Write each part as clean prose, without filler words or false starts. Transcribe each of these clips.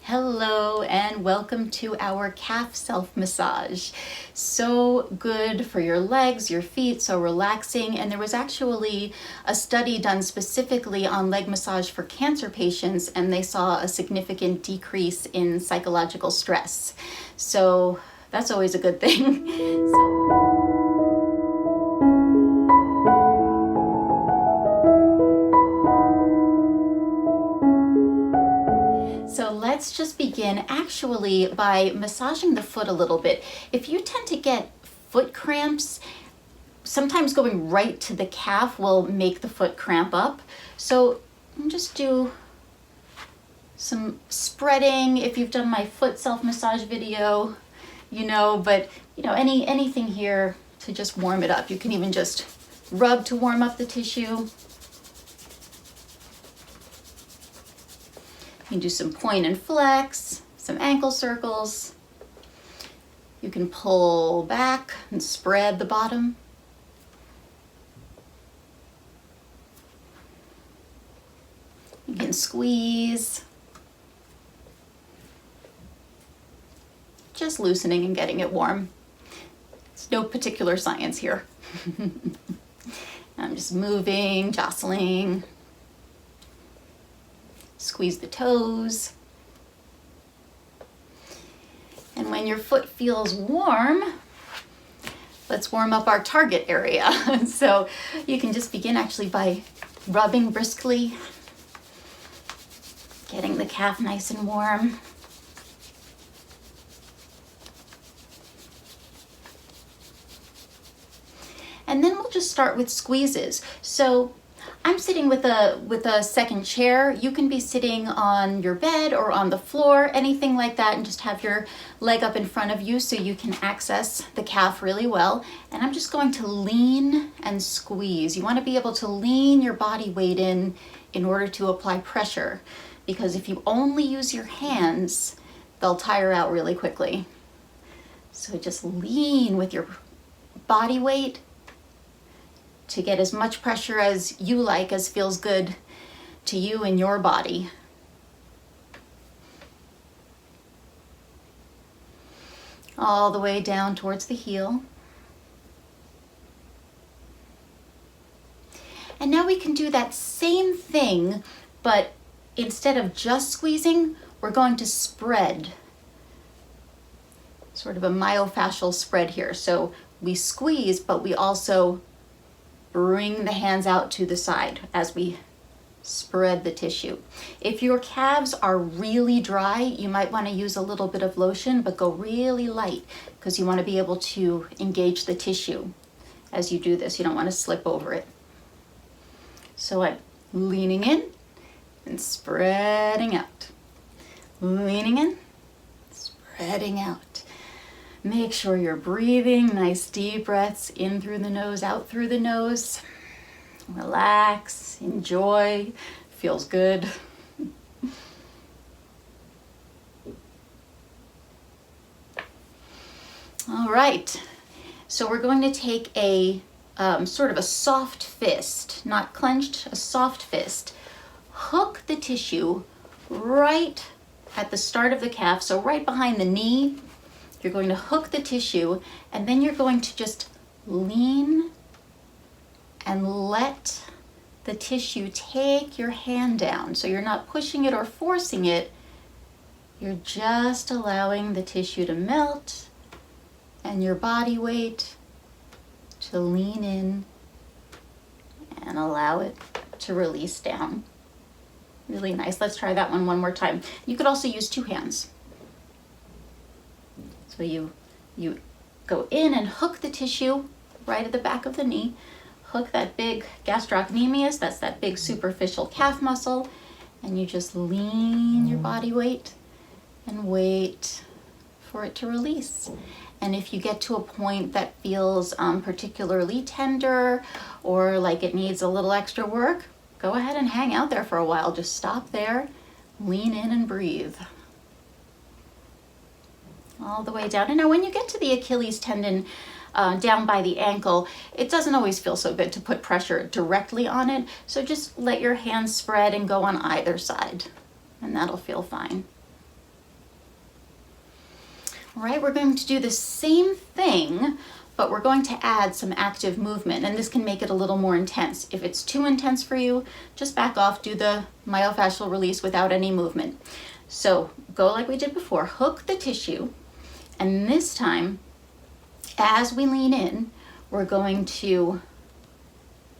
Hello and welcome to our calf self-massage. So good for your legs, your feet, so relaxing. And there was actually a study done specifically on leg massage for cancer patients, and they saw a significant decrease in psychological stress. So that's always a good thing. So let's just begin actually by massaging the foot a little bit. If you tend to get foot cramps, sometimes going right to the calf will make the foot cramp up. So just do some spreading. If you've done my foot self-massage video, but anything here to just warm it up. You can even just rub to warm up the tissue. You can do some point and flex, some ankle circles. You can pull back and spread the bottom. You can squeeze. Just loosening and getting it warm. It's no particular science here. I'm just moving, jostling. Squeeze the toes. And when your foot feels warm, let's warm up our target area. So you can just begin actually by rubbing briskly, getting the calf nice and warm. And then we'll just start with squeezes. So I'm sitting with a second chair. You can be sitting on your bed or on the floor, anything like that, and just have your leg up in front of you so you can access the calf really well. And I'm just going to lean and squeeze. You want to be able to lean your body weight in order to apply pressure, because if you only use your hands, they'll tire out really quickly. So just lean with your body weight to get as much pressure as you like, as feels good to you and your body. All the way down towards the heel. And now we can do that same thing, but instead of just squeezing, we're going to spread. Sort of a myofascial spread here. So we squeeze, but we also bring the hands out to the side as we spread the tissue. If your calves are really dry, you might want to use a little bit of lotion, but go really light because you want to be able to engage the tissue as you do this. You don't want to slip over it. So I'm leaning in and spreading out. Leaning in, spreading out. Make sure you're breathing nice deep breaths in through the nose, out through the nose. Relax, enjoy, feels good. All right, so we're going to take a sort of a soft fist, not clenched, a soft fist. Hook the tissue right at the start of the calf, so right behind the knee. You're going to hook the tissue, and then you're going to just lean and let the tissue take your hand down. So you're not pushing it or forcing it. You're just allowing the tissue to melt and your body weight to lean in and allow it to release down. Really nice. Let's try that one more time. You could also use two hands. So you go in and hook the tissue right at the back of the knee. Hook that big gastrocnemius, that's that big superficial calf muscle, and you just lean your body weight and wait for it to release. And if you get to a point that feels particularly tender or like it needs a little extra work, go ahead and hang out there for a while. Just stop there, lean in and breathe. All the way down. And now when you get to the Achilles tendon down by the ankle, it doesn't always feel so good to put pressure directly on it. So just let your hands spread and go on either side, and that'll feel fine. All right, we're going to do the same thing, but we're going to add some active movement, and this can make it a little more intense. If it's too intense for you, just back off, do the myofascial release without any movement. So go like we did before, hook the tissue, and this time, as we lean in, we're going to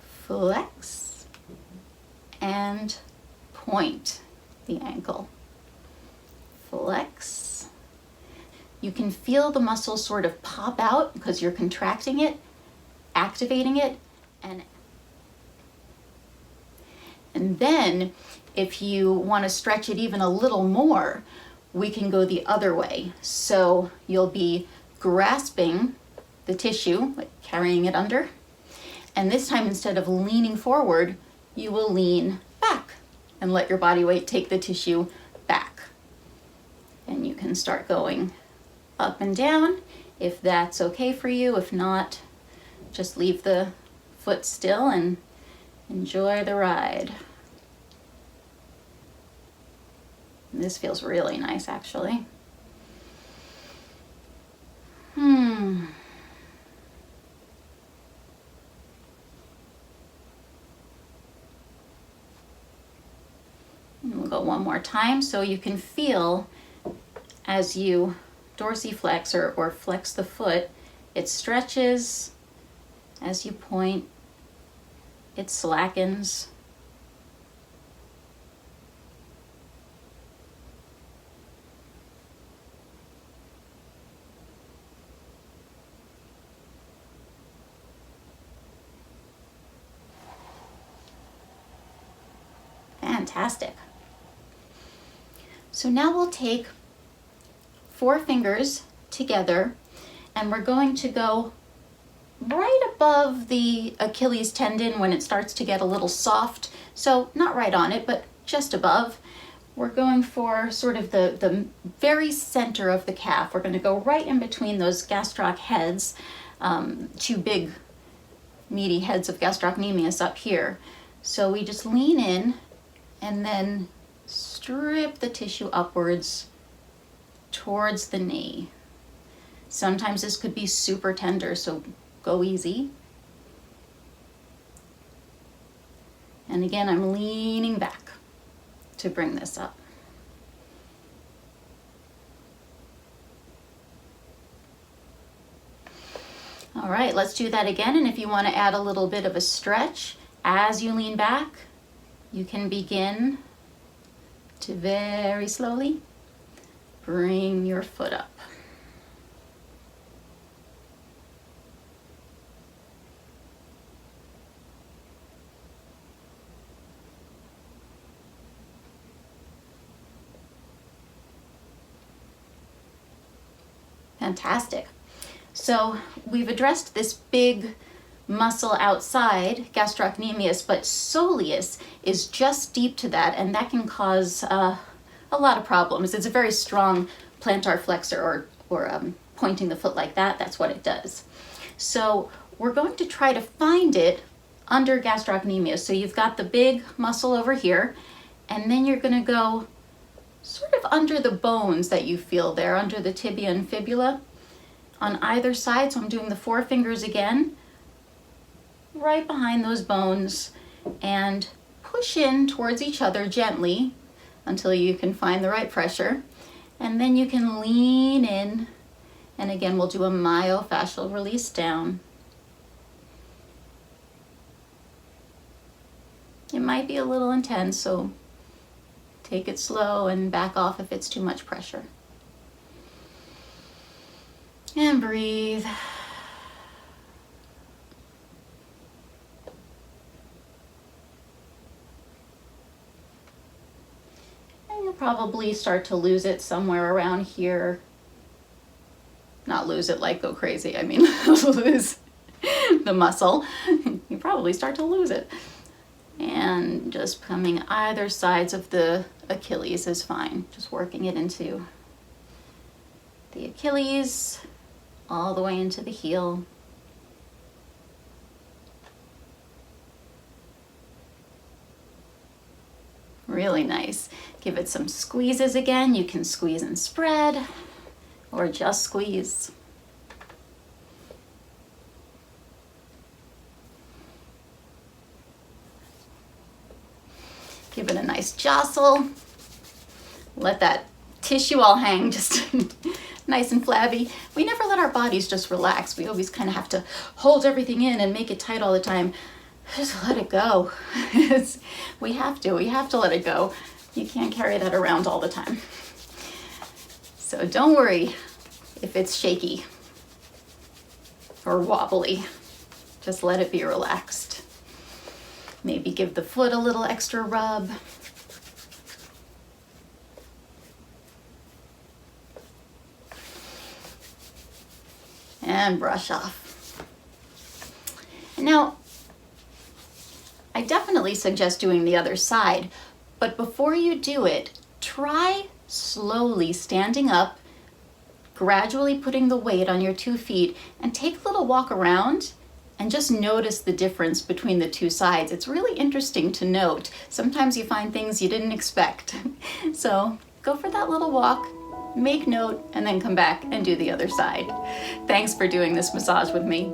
flex and point the ankle. Flex. You can feel the muscle sort of pop out because you're contracting it, activating it, and then if you want to stretch it even a little more, we can go the other way. So you'll be grasping the tissue, like carrying it under, and this time instead of leaning forward, you will lean back and let your body weight take the tissue back. And you can start going up and down if that's okay for you. If not, just leave the foot still and enjoy the ride. This feels really nice, actually. And we'll go one more time so you can feel as you dorsiflex or flex the foot, it stretches. As you point, it slackens. Fantastic. So now we'll take 4 fingers together and we're going to go right above the Achilles tendon when it starts to get a little soft. So not right on it, but just above. We're going for sort of the very center of the calf. We're going to go right in between those gastroc heads, 2 big meaty heads of gastrocnemius up here. So we just lean in and then strip the tissue upwards towards the knee. Sometimes this could be super tender, so go easy. And again, I'm leaning back to bring this up. All right, let's do that again. And if you want to add a little bit of a stretch as you lean back, you can begin to very slowly bring your foot up. Fantastic. So we've addressed this big muscle outside, gastrocnemius, but soleus is just deep to that, and that can cause a lot of problems. It's a very strong plantar flexor or pointing the foot like that. That's what it does. So we're going to try to find it under gastrocnemius. So you've got the big muscle over here, and then you're going to go sort of under the bones that you feel there, under the tibia and fibula on either side. So I'm doing the 4 fingers again, right behind those bones, and push in towards each other gently until you can find the right pressure. And then you can lean in, and again, we'll do a myofascial release down. It might be a little intense, so take it slow and back off if it's too much pressure. And breathe. And you'll probably start to lose it somewhere around here. Not lose it like go crazy, I mean lose the muscle. You probably start to lose it. And just coming either sides of the Achilles is fine. Just working it into the Achilles, all the way into the heel. Really nice. Give it some squeezes again. You can squeeze and spread. or just squeeze. Give it a nice jostle. Let that tissue all hang just nice and flabby. We never let our bodies just relax. We always kind of have to hold everything in and make it tight all the time. Just let it go. We have to let it go. You can't carry that around all the time. So don't worry if it's shaky or wobbly. Just let it be relaxed. Maybe give the foot a little extra rub. And brush off. Now, I definitely suggest doing the other side, but before you do it, try slowly standing up, gradually putting the weight on your 2 feet, and take a little walk around and just notice the difference between the 2 sides. It's really interesting to note. Sometimes you find things you didn't expect. So go for that little walk, make note, and then come back and do the other side. Thanks for doing this massage with me.